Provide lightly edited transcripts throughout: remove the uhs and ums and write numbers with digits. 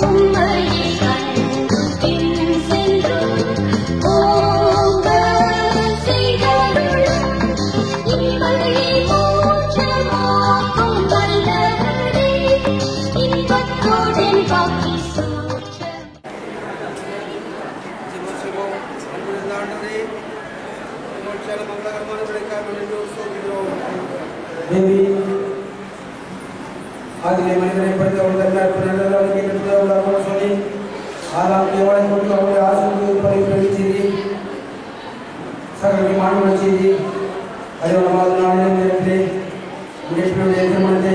உம்மையே கண்டு ஆதிலே மனிதனை படைத்த ஒரு தன்னார் சொல்லி ஆதாம் தேவனை கொண்டு அவருடைய ஆசிரியர் பரிந்துரை செய்தி சகல மாணவ செய்தி அறிவனமாக நாளிலே நேரத்திலே உங்களுடைய திருமணத்தை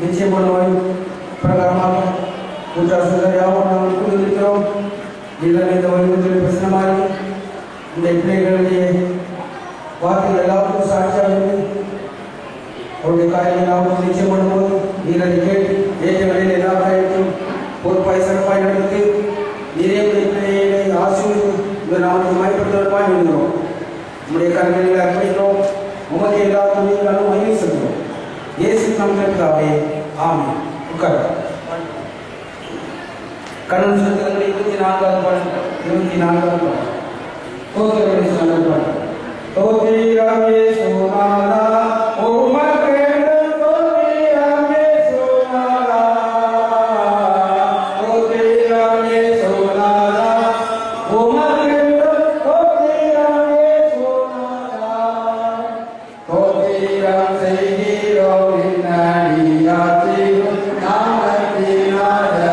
நிச்சயம் பண்ணுவாய் பிரகாரமாக கூட்டாசர் யாவும் நாங்கள் கொண்டிருக்கிறோம். நீங்கள் இந்த வழிமுறையில் பிரச்சனமாக இந்த பிள்ளைகளுடைய வார்த்தைகள் எல்லாருக்கும் சாட்சியாக அவருடைய காரியங்கள் யாவும் நிச்சயம் பண்ணும்போது நீங்கள் அதை கேட்டு ஏற்ற வழியில் எல்லா காரியத்தையும் பொறுப்பாய் சிறப்பாய் நடந்து நிறைய பிள்ளைகளை ஆசிரியர் இந்த நாமத்தை மயப்படுத்துவதற்காக எழுதுகிறோம். நம்முடைய கருவிகளை அர்ப்பணிக்கிறோம். உமக்கு எல்லாருக்கும் நீங்களும் மகிழ்ச்சி செல்கிறோம். இயேசு நாமத்திற்காகவே ஆமென். உட்கார். கடவுள் சுத்தங்கள் 24வது பாடல் 24வது பாடல் தோத்திரங்களை சொன்ன பாடல் தோத்திரமே சோனாலா உமக்கென்று தோத்திரமே சோனாலா தோத்திரமே சோனாலா உமக்கென்று தோத்திரமே சோனாலா தோத்திரம் செய்கிறோம் நின்னடியாத்திரும் நாமத்தினாலே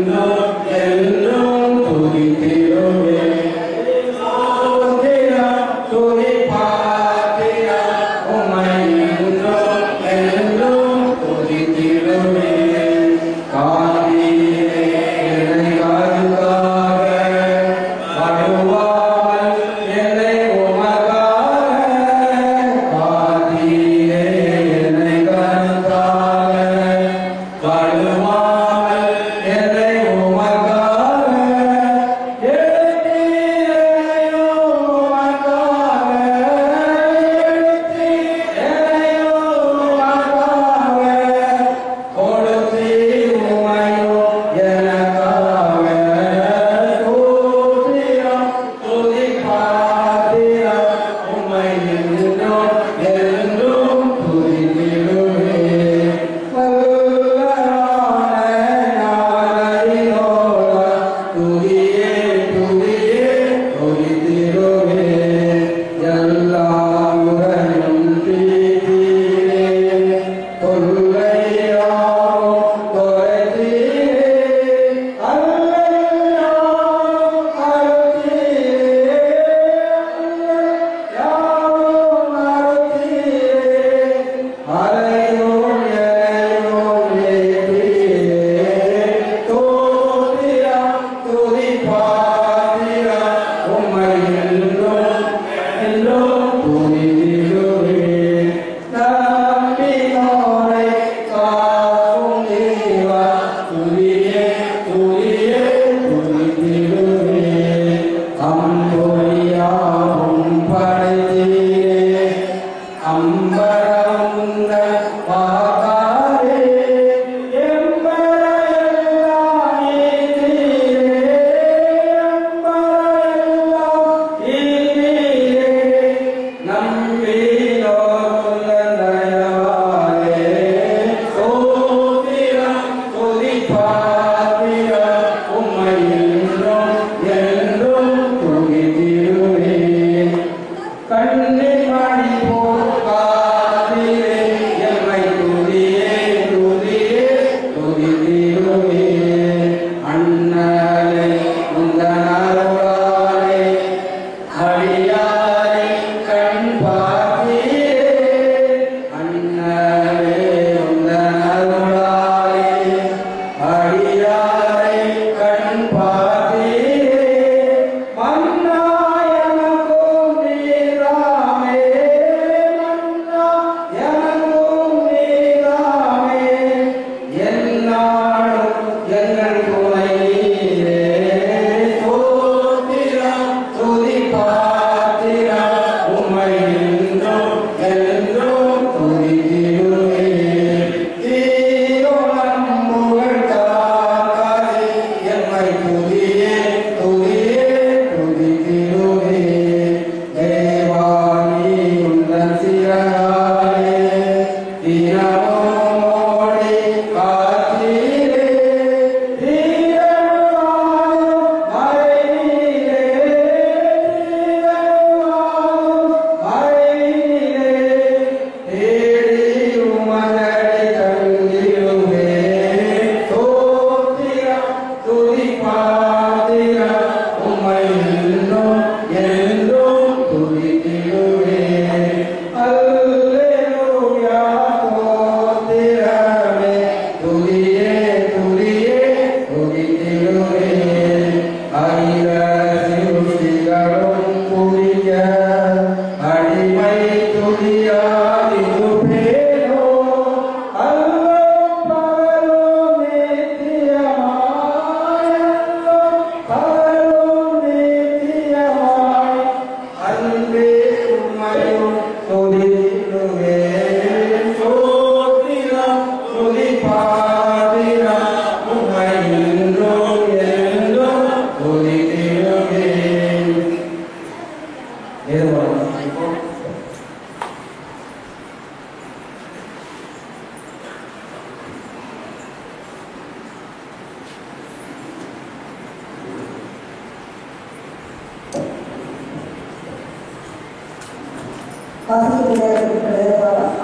Thank you.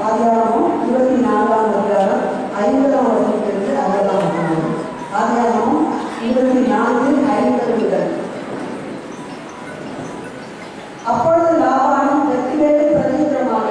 ஆதியாகமம் 24ஆம் அதிகாரம் 50ஆம் வசனத்திலிருந்து 60ஆம் வசனம். ஆதியாகமம் 24:50 முதல். அப்பொழுது லாபானும் பெத்துவேலும் பிரதியுத்தரமாக,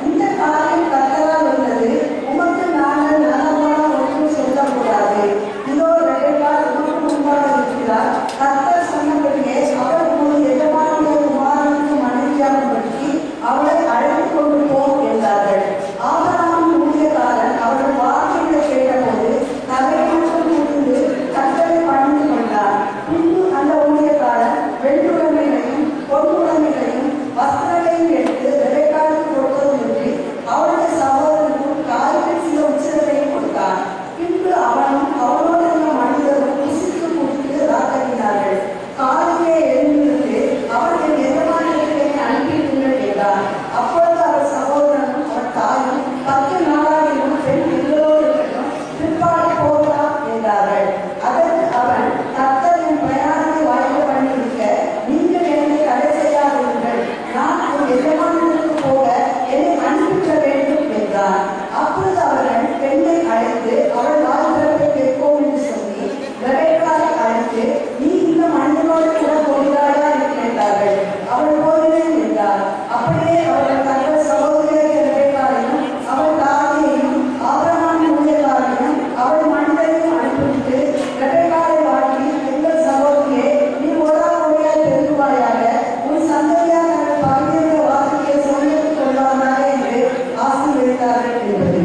இந்த காரியம் கர்த்தரால் வந்தது, உமக்கு நாங்கள் நலமான ஒன்றும் சொல்லக்கூடாது. இதோ ரெபெக்காள் உமக்கு முன்பாக இருக்கிறார். கர்த்தர் சொன்னபடியே அவர் உமது எஜமானுடைய குமாரனுக்கு மனைவியாகும்படி அவளை அழைத்து கொண்டு போம் என்றார்கள். ஆபிரகாமின் ஊழியக்காரன் அவர்கள் வார்த்தைகளை கேட்டபோது தலைவனுக்கு முடிந்து கர்த்தரை பணிந்து கொண்டார். பின்பு அந்த ஊழியக்காரன் வெண்குடமைகளையும் பொன்குடமைகளையும் வஸ்திரங்களையும் எடுத்து ரெபெக்காளுக்கு கொடுப்பதுமின்றி அவளுடைய சகோதரனுக்கும் காய்கள் சில உச்சிதத்தையும் கொடுத்தான். பின்பு அவனும் அவனோடு இருந்த மனிதரும் புசித்து குடித்து ராத்தறினார்கள். காலையிலே எழுந்திருந்து அவர் என் எஜமானத்தை அனுப்பிவிடுங்கள் என்றார். அப்பொழுது அவர் சகோதரனும் அவர் தாயும் 10 நாளாகிலும் பெண் எங்களோடு இருக்கட்டும், பிற்பாடு போகலாம் என்றார்கள். அதற்கு அவன், கர்த்தர் என் பிரயாணத்தை வாய்ப்பு பண்ணியிருக்க நீங்கள் என்னை தடை செய்யாதீர்கள், நான் உன் எஜமானனுக்கு போக என்னை அனுப்பிவிட வேண்டும் என்றார். அப்பொழுது அவர்கள் பெண்ணை அழைத்து அவள் வாழ்கிறதை கேட்போம் என்று சொல்லி ரெபெக்காளை அழைத்து, நீ இந்த மனிதனோடு கூட போகிறாயா என்று கேட்டார்கள். அவள் போகிறேன் என்றார். அப்படியே அவர்கள் தங்கள் சகோதரியை ரெபெக்காளையும் அவள் தாயையும் ஆபிரகாமின் ஊழியக்காரனையும் அவள் மனிதரையும் அனுப்பிவிட்டு ரெபெக்காளை வாழ்த்தி, எங்கள் சகோதரியே, நீ ஒராய் பெருகுவாயாக, உன் சந்ததியார் தங்கள் பகுதியை வாசிக்க சொல்லிக் கொள்வாராக என்று ஆசீர்வதித்தார்கள் என்பது.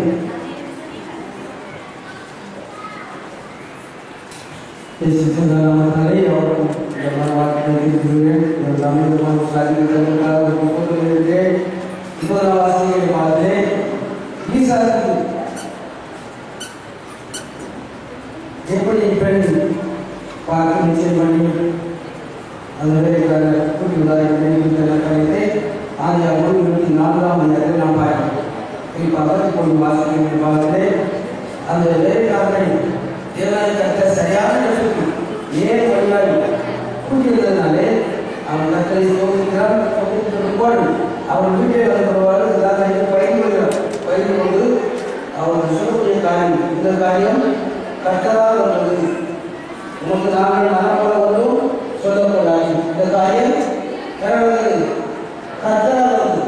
எப்படி பெண் பார்த்து நிச்சயம் பண்ணி அந்த ஆதியாகமம் 24ஆம் அதிகாரத்தில் நாம் பார்க்கிறோம். வாசிக்கிறே அந்த வேலைக்காரனை தேவனாய் கர்த்தர் சரியான இடத்துக்கு ஏன் வழியாய் கூட்டியிருந்ததுனாலே அவன் கர்த்தரை சோதிக்கிறான். அவன் வீட்டை வருவாரு பயிர் கொண்டு அவன் சொல்லக்கூடிய காரியம், இந்த காரியம் கர்த்தரால் வந்தது, உமக்கு நாங்கள் நலமாக ஒன்றும் சொல்லக்கூடாது. இந்த காரியம் கர்த்தரால் வந்தது,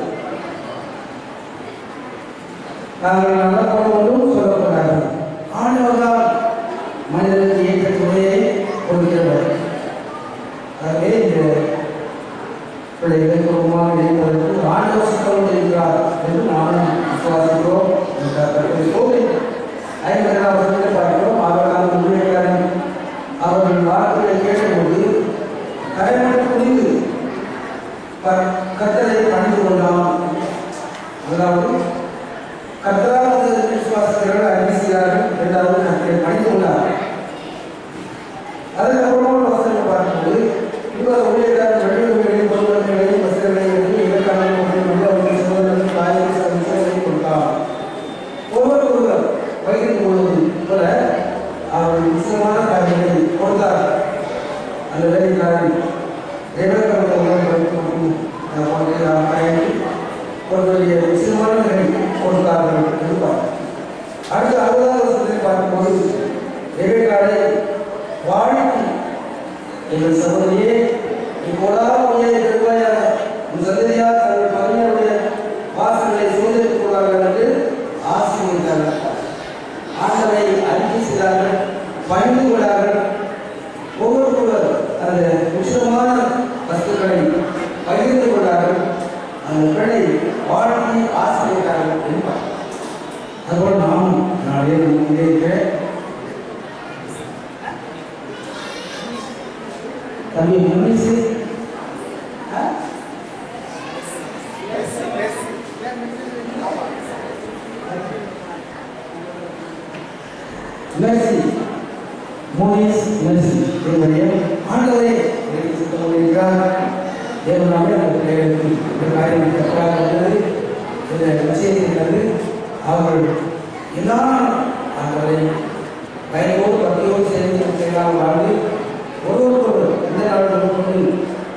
நாங்கள் நலமாக ஒன்றும் சொல்லக்கூடாது. ஆண்டவர்தான் மனிதனுக்கு ஏற்ற துணையை கொடுக்கிறவர். ஆகவே இந்த பிள்ளைகளை குடும்பமாக இணைப்பதற்கு ஆண்டவர் சித்தம் இருக்கிறார் என்று நானும் விசுவாசிக்கிறோம். 50ஆம் வசனத்தில் பார்க்கிறோம். ஆபிரகாம் ஊழியக்காரன் அவர்கள் வார்த்தைகளை கேட்டபோது கரைமட்டு குனிந்து கர்த்தரை பணிந்து கொண்டான். அதாவது கர்த்தரால் விசுவாசத்தில் அறிக்கை செய்கிறார்கள். இரண்டாவது கர்த்தரை பணிந்து கொண்டார். அதுக்கப்புறமா வசனத்தை பார்க்கும்போது இவர் ஊழியக்காரன் வெள்ளிகளையும் பொருட்களையும் வசதிகளையும் இதற்கான சகோதரர்கள் காய்கறி கொடுத்தார். ஒருவர் பகிர்ந்து கொள்வது போல அவர் நிச்சயமான காரியங்களை கொடுத்தார். அந்த வேலைக்காரன் அவர்களுடைய நிச்சயமான கொடுத்தார்கள் இருப்பார். அடுத்த 60ஆம் வருஷத்தில் பார்க்கும்போது ரெபெக்காளை வாழ்த்தி, எங்கள் சகோதரியே, இப்போதாவது உன்னை பெறுவாயாக, உன் சந்ததியார் தங்கள் பகைவருடைய வாசல்களை சோதனைத்துக் கொள்வார்கள் என்று ஆசீர்வதித்தார்கள். ஆண்டவரை அறிக்கை செய்தார்கள், பணிந்து கொண்டார்கள். ஒவ்வொருவர் அந்த உச்சிதமான வஸ்துக்களை பகிர்ந்து கொண்டார்கள். அந்த பெண்ணை வாழ்த்தி ஆசீர்வதித்தார்கள் என்பார். அதுபோல் நாம் நாளே முன்னேற்ற தம்பி முன்னிச்சு மெர்சி மோனிஸ் மெர்சி என்னுடைய ஆண்டவரே இந்த விஷயத்தை கண்டு அவர்கள் எல்லாரும் அவரை வயதோடு பக்தியோடு சேர்ந்து எல்லாம் வாழ்ந்து ஒருவருக்கொருவர் இந்த நாள் கொண்டு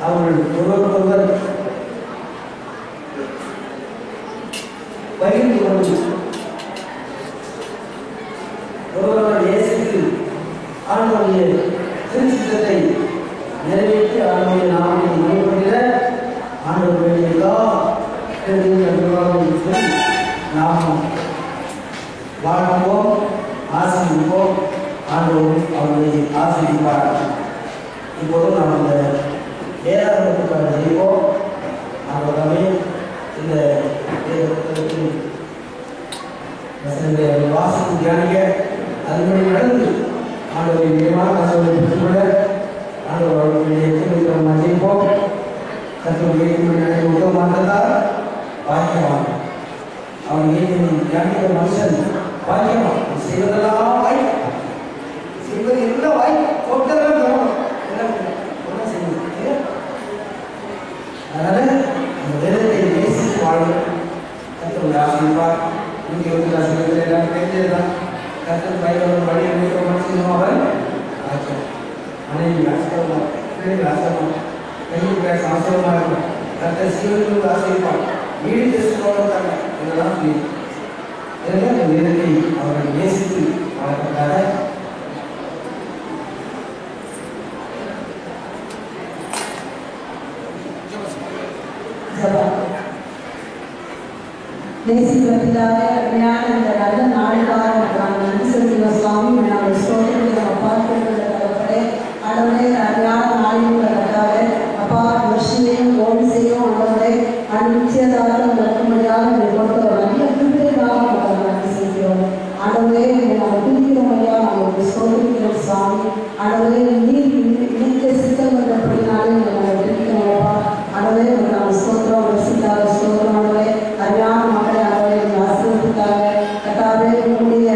அவர்கள் ஒருவருக்கொருவர் பகிர்ந்து கொண்டு ஒருவருடைய நேசித்து ஆண்டவருடைய திருச்சித்தத்தை நிறைவேற்றி ஆண்டவருடைய நாமத்தை முறைப்படுகிற ஆண்டவருடைய எல்லா நாம் வாழ்வோம் ஆசிரிப்போம் ஆண்டவர் அவர்களை ஆசிரிப்பார். இப்போது நாம் இந்த வேதாந்தத்துக்காக செய்வோம். ஆகவே இந்த வேதத்தின் வசனங்களை வாசித்து தியானிக்க அதுபடி நடந்து ஆண்டவரின் நியமான வசனங்களை பெற்றுக்கொள்ள ஆண்டவர் அவர்களுடைய நாம் செய்வோம். கற்றுடைய உத்தமமானதால் பாக்கியவான். அவன் ஏன் தியானிக்கிற மனுஷன் பாக்கியவான். செய்வதெல்லாம் வாய், செய்வது எல்லாம் வாய், போட்டதெல்லாம் தரணும். எல்லாம் செய்வது. அதனால அந்த வேதத்தை நேசித்து வாழும் கற்றுடைய ஆசிரிப்பார். இங்கே வந்து ஆசிரியர்கள் எல்லாம் தெரிஞ்சதுதான். கற்று பயிரோடு வழி அமைக்கிற மனுஷனும் அவன் பாக்கியம். மனைவி ஆசிரியமாக, பிள்ளைகள் ஆசிரியமாக, கையில் பேச அவசரமாக இருக்கும். கற்ற சீவர்கள் ஆசிரிப்பார். வீடு தெரிஞ்சுக்கொள்வதாங்க இதெல்லாம் சொல்லி எனவே அந்த வேதத்தை அவர்கள் நேசித்து வளர்ப்பதாக நேசிக்கிறதுக்காக ஞான இந்த நல்ல நாளுக்காக நன்றி செலுத்துகிற சுவாமி நாங்கள் ஸ்தோத்திரத்தை பார்க்கின்ற தகப்படே ஆண்டவரே ஞான நாளிற்காக அப்பா வருஷத்தையும் ஓடி செய்யும் ஆண்டவரே நிச்சயதாக நடக்கும்படியாக கொடுத்த ஒரு நல்ல கிருபைக்காக நன்றி செய்கிறோம். ஆண்டவரே நாங்கள் துதிக்கிறோம் ஐயா, நாங்கள் ஸ்தோத்திரிக்கிறோம் சுவாமி. ஆண்டவரே நீர் இணைக்க சித்தம் என்றபடினாலே நாங்கள் துதிக்கிறோம் அப்பா. ஆண்டவரே நாங்கள் ஸ்தோத்திரம் ரசிக்காக ஸ்தோத்திரம் ஆண்டவரே அருமையான மக்களை ஆண்டவரை ஆசீர்வதிக்காக கட்டாவே உங்களுடைய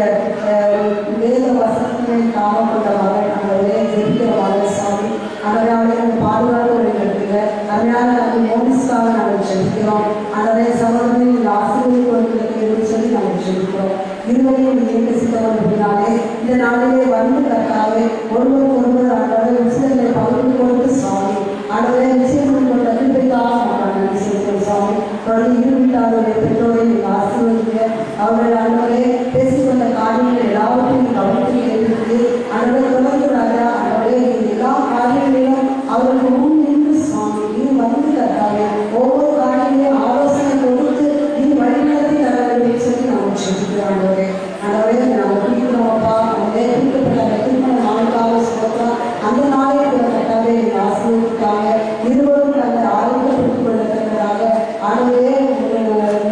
வேத வசனத்தினை காமப்பட்ட மகள் ஆண்டவரே ஜெபிக்கிற மகள் சாமி. ஆண்டவரே பாதுகாப்பு நடத்துங்க. அருமையான நாங்கள் மோனிஸ்காக நாங்கள் ஜெபிக்கிறோம். ஆண்டவரே சகோதரர்கள் ஆசீர்வதிப்பவர்களுக்கு என்று சொல்லி நாங்கள் ஜெபிக்கிறோம். இருவரையும் இணைக்க சித்தம் அப்படின்னாலே இந்த நாளிலே வந்து கட்டாவே ஒருவர் ஒருவர் ஆண்டவரை விஷயங்களை பகிர்ந்து கொண்டு சுவாமி ஆண்டவரே விஷயங்கள் கொண்ட கிருபைக்காக நாங்கள் நன்றி செலுத்துகிறோம் சுவாமி. தொடர்ந்து இருவிட்டாருடைய பெற்றோரை நீங்கள் ஆசீர்வதிங்க. அவர்கள் ஆண்டவரே பேசிக்கொண்ட காரியங்கள் எல்லாவற்றையும் கவனத்தில் ஏற்படுத்தி ஆண்டவரை தொடர்ந்து ராஜா ஆண்டவரே எல்லா காரியங்களிலும் அவர்களுக்கு முன் நின்று சுவாமி நீ வந்து கட்டாவே ஒவ்வொரு காரியங்களையும் ஆலோசனை கொடுத்து நீ வழிநடத்தி தர வேண்டும் சொல்லி நாங்கள் சொல்லிக்கிறோம். ஆண்டவரே ஆண்டவரே நாங்கள் பிடிக்கிறோம் அப்பா. அவங்களே பிடிக்கப்பட்ட திருமண நாளுக்காக சொல்கிறோம். அந்த நாளை கட்டாவே நீங்கள் ஆசீர்வதிக்காக இருவரும் அந்த ஆரோக்கியப்படுத்திக் கொள்ளத்தக்கதாக ஆண்டவரே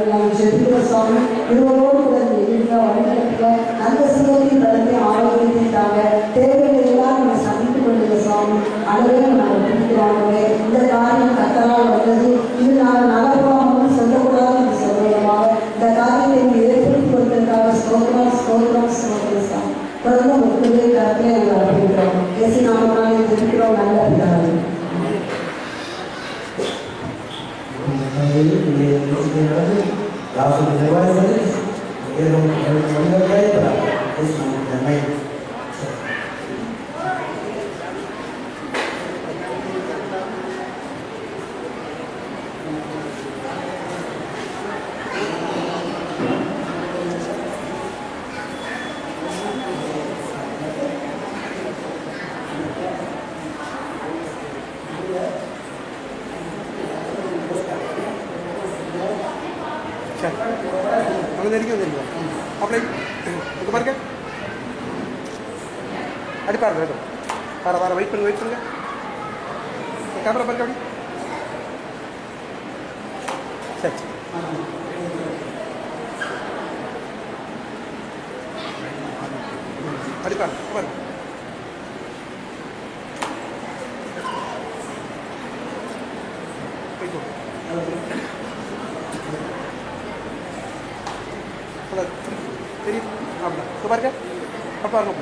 நாங்கள் ஜெபிக்கிற சுவாமி இருவரோடு கூட வழிநடத்துக நல்ல சுகத்தையும் கடத்தையும் ஆரோக்கியத்தையும் தாங்க தேவைகளை எல்லாம் நம்ம சந்தித்துக் கொள்ளுங்க சுவாமி. ஆண்டவரே நாங்கள் பிடிக்கிறோம். இந்த காரியம் கத்தரால் வந்தது, இது நாங்கள் நகர்வாமல் சொல்லக்கூடாதுன்னு சொல்லுவோமாக இந்த காரியத்தை நீங்கள் ஏற்படுத்தி கொடுத்ததற்காக ஸ்தோத்திரம் ஸ்தோத்திரம் ஸ்தோத்திரம் சாமி. தொடர்ந்து முக்கிய கருத்தை நாங்கள் அறிவிக்கிறோம். பேசி நாம ஜெபிக்கிறோம் நல்ல பிதாவே. அடி பாருங்க வர வெயிட் பண்ணுங்க கேமரா பாருங்க அப்படி சரி அடி பாருங்க தெரியும் அப்படின்னா பாருங்க பாருங்க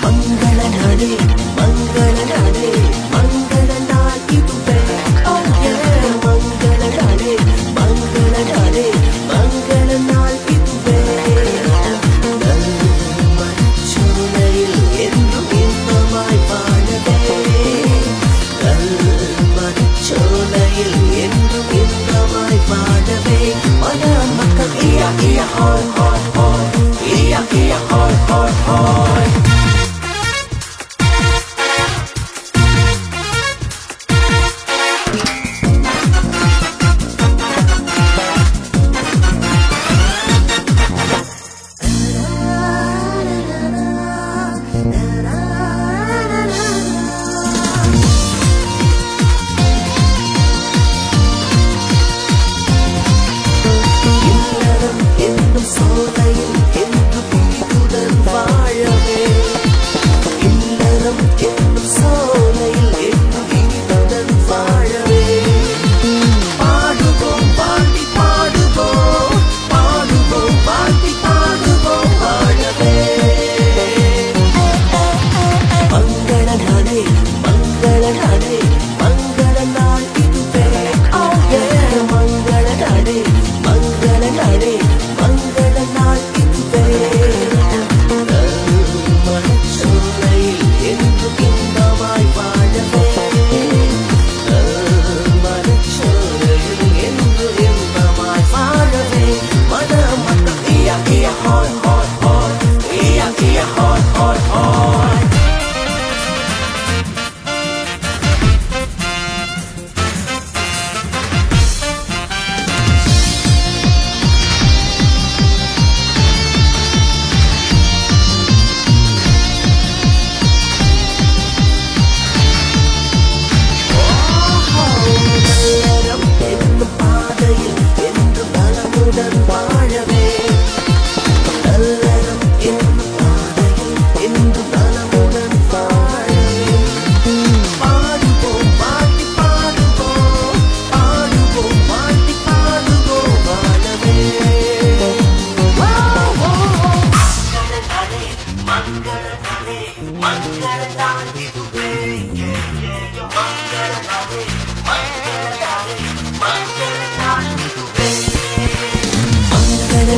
மங்கள நாடு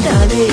மங்காதே